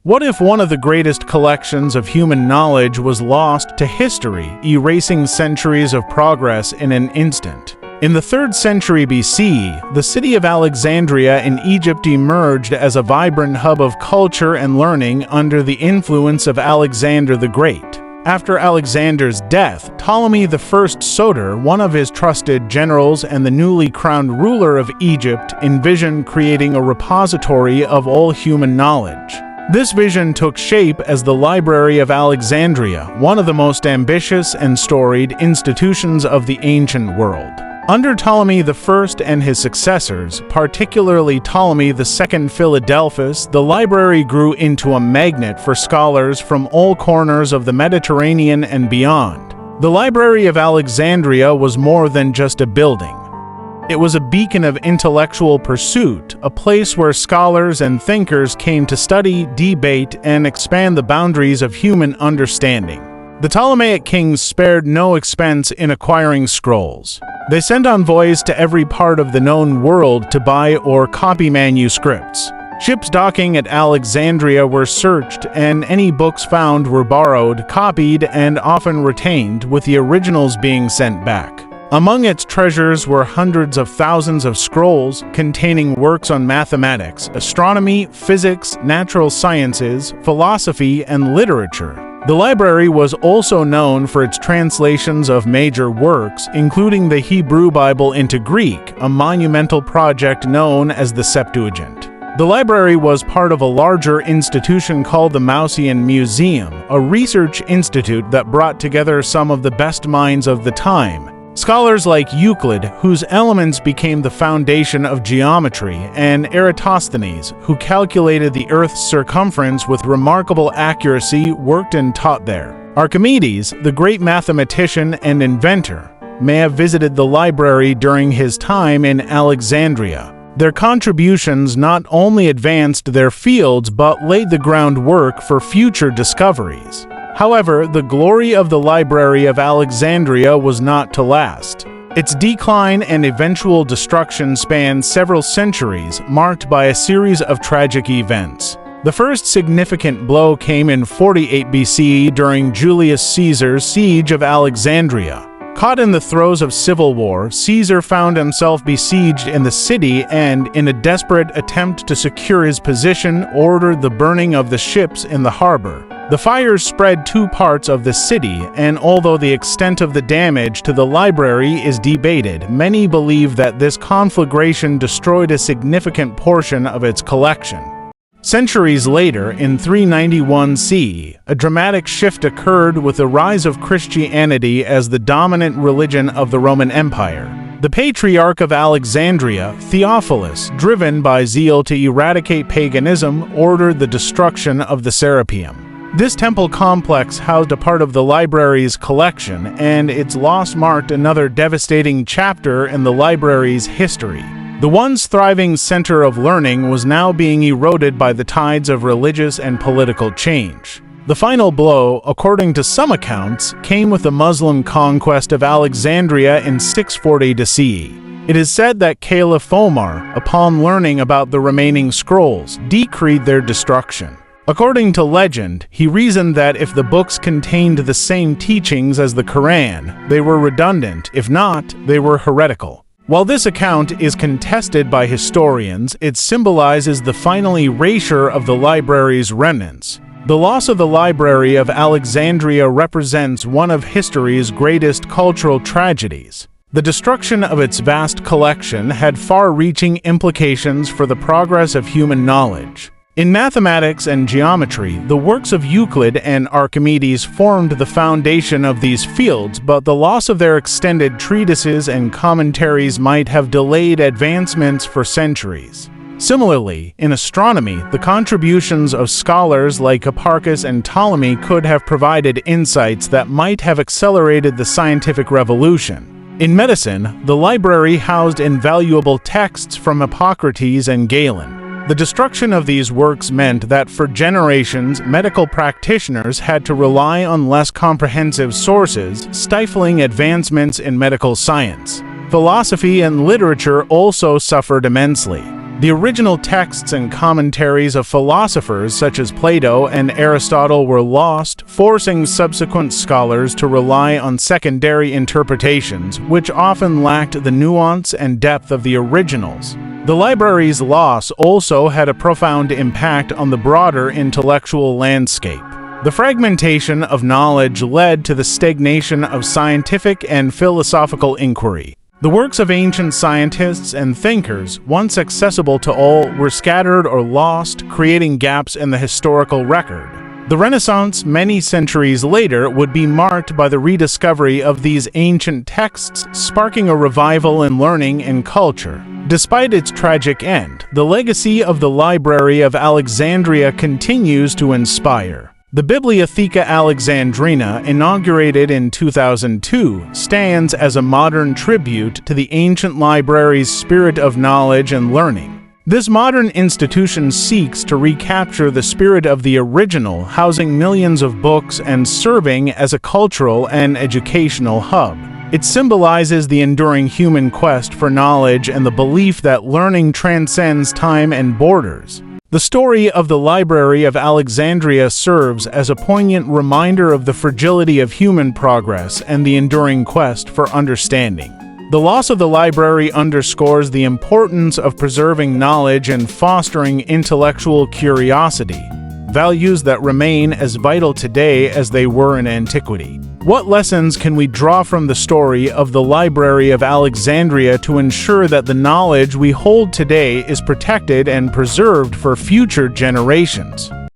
What if one of the greatest collections of human knowledge was lost to history, erasing centuries of progress in an instant? In the 3rd century BC, the city of Alexandria in Egypt emerged as a vibrant hub of culture and learning under the influence of Alexander the Great. After Alexander's death, Ptolemy I Soter, one of his trusted generals and the newly crowned ruler of Egypt, envisioned creating a repository of all human knowledge. This vision took shape as the Library of Alexandria, one of the most ambitious and storied institutions of the ancient world. Under Ptolemy I and his successors, particularly Ptolemy II Philadelphus, the library grew into a magnet for scholars from all corners of the Mediterranean and beyond. The Library of Alexandria was more than just a building. It was a beacon of intellectual pursuit, a place where scholars and thinkers came to study, debate, and expand the boundaries of human understanding. The Ptolemaic kings spared no expense in acquiring scrolls. They sent envoys to every part of the known world to buy or copy manuscripts. Ships docking at Alexandria were searched, and any books found were borrowed, copied, and often retained, with the originals being sent back. Among its treasures were hundreds of thousands of scrolls containing works on mathematics, astronomy, physics, natural sciences, philosophy, and literature. The library was also known for its translations of major works, including the Hebrew Bible into Greek, a monumental project known as the Septuagint. The library was part of a larger institution called the Mausian Museum, a research institute that brought together some of the best minds of the time. Scholars like Euclid, whose Elements became the foundation of geometry, and Eratosthenes, who calculated the Earth's circumference with remarkable accuracy, worked and taught there. Archimedes, the great mathematician and inventor, may have visited the library during his time in Alexandria. Their contributions not only advanced their fields but laid the groundwork for future discoveries. However, the glory of the Library of Alexandria was not to last. Its decline and eventual destruction spanned several centuries, marked by a series of tragic events. The first significant blow came in 48 BC during Julius Caesar's siege of Alexandria. Caught in the throes of civil war, Caesar found himself besieged in the city and, in a desperate attempt to secure his position, ordered the burning of the ships in the harbor. The fires spread 2 parts of the city, and although the extent of the damage to the library is debated, many believe that this conflagration destroyed a significant portion of its collection. Centuries later, in 391 CE, a dramatic shift occurred with the rise of Christianity as the dominant religion of the Roman Empire. The Patriarch of Alexandria, Theophilus, driven by zeal to eradicate paganism, ordered the destruction of the Serapeum. This temple complex housed a part of the library's collection, and its loss marked another devastating chapter in the library's history. The once thriving center of learning was now being eroded by the tides of religious and political change. The final blow, according to some accounts, came with the Muslim conquest of Alexandria in 640 CE. It is said that Caliph Omar, upon learning about the remaining scrolls, decreed their destruction. According to legend, he reasoned that if the books contained the same teachings as the Quran, they were redundant; if not, they were heretical. While this account is contested by historians, it symbolizes the final erasure of the library's remnants. The loss of the Library of Alexandria represents one of history's greatest cultural tragedies. The destruction of its vast collection had far-reaching implications for the progress of human knowledge. In mathematics and geometry, the works of Euclid and Archimedes formed the foundation of these fields, but the loss of their extended treatises and commentaries might have delayed advancements for centuries. Similarly, in astronomy, the contributions of scholars like Hipparchus and Ptolemy could have provided insights that might have accelerated the scientific revolution. In medicine, the library housed invaluable texts from Hippocrates and Galen. The destruction of these works meant that for generations, medical practitioners had to rely on less comprehensive sources, stifling advancements in medical science. Philosophy and literature also suffered immensely. The original texts and commentaries of philosophers such as Plato and Aristotle were lost, forcing subsequent scholars to rely on secondary interpretations, which often lacked the nuance and depth of the originals. The library's loss also had a profound impact on the broader intellectual landscape. The fragmentation of knowledge led to the stagnation of scientific and philosophical inquiry. The works of ancient scientists and thinkers, once accessible to all, were scattered or lost, creating gaps in the historical record. The Renaissance, many centuries later, would be marked by the rediscovery of these ancient texts, sparking a revival in learning and culture. Despite its tragic end, the legacy of the Library of Alexandria continues to inspire. The Bibliotheca Alexandrina, inaugurated in 2002, stands as a modern tribute to the ancient library's spirit of knowledge and learning. This modern institution seeks to recapture the spirit of the original, housing millions of books and serving as a cultural and educational hub. It symbolizes the enduring human quest for knowledge and the belief that learning transcends time and borders. The story of the Library of Alexandria serves as a poignant reminder of the fragility of human progress and the enduring quest for understanding. The loss of the library underscores the importance of preserving knowledge and fostering intellectual curiosity, values that remain as vital today as they were in antiquity. What lessons can we draw from the story of the Library of Alexandria to ensure that the knowledge we hold today is protected and preserved for future generations?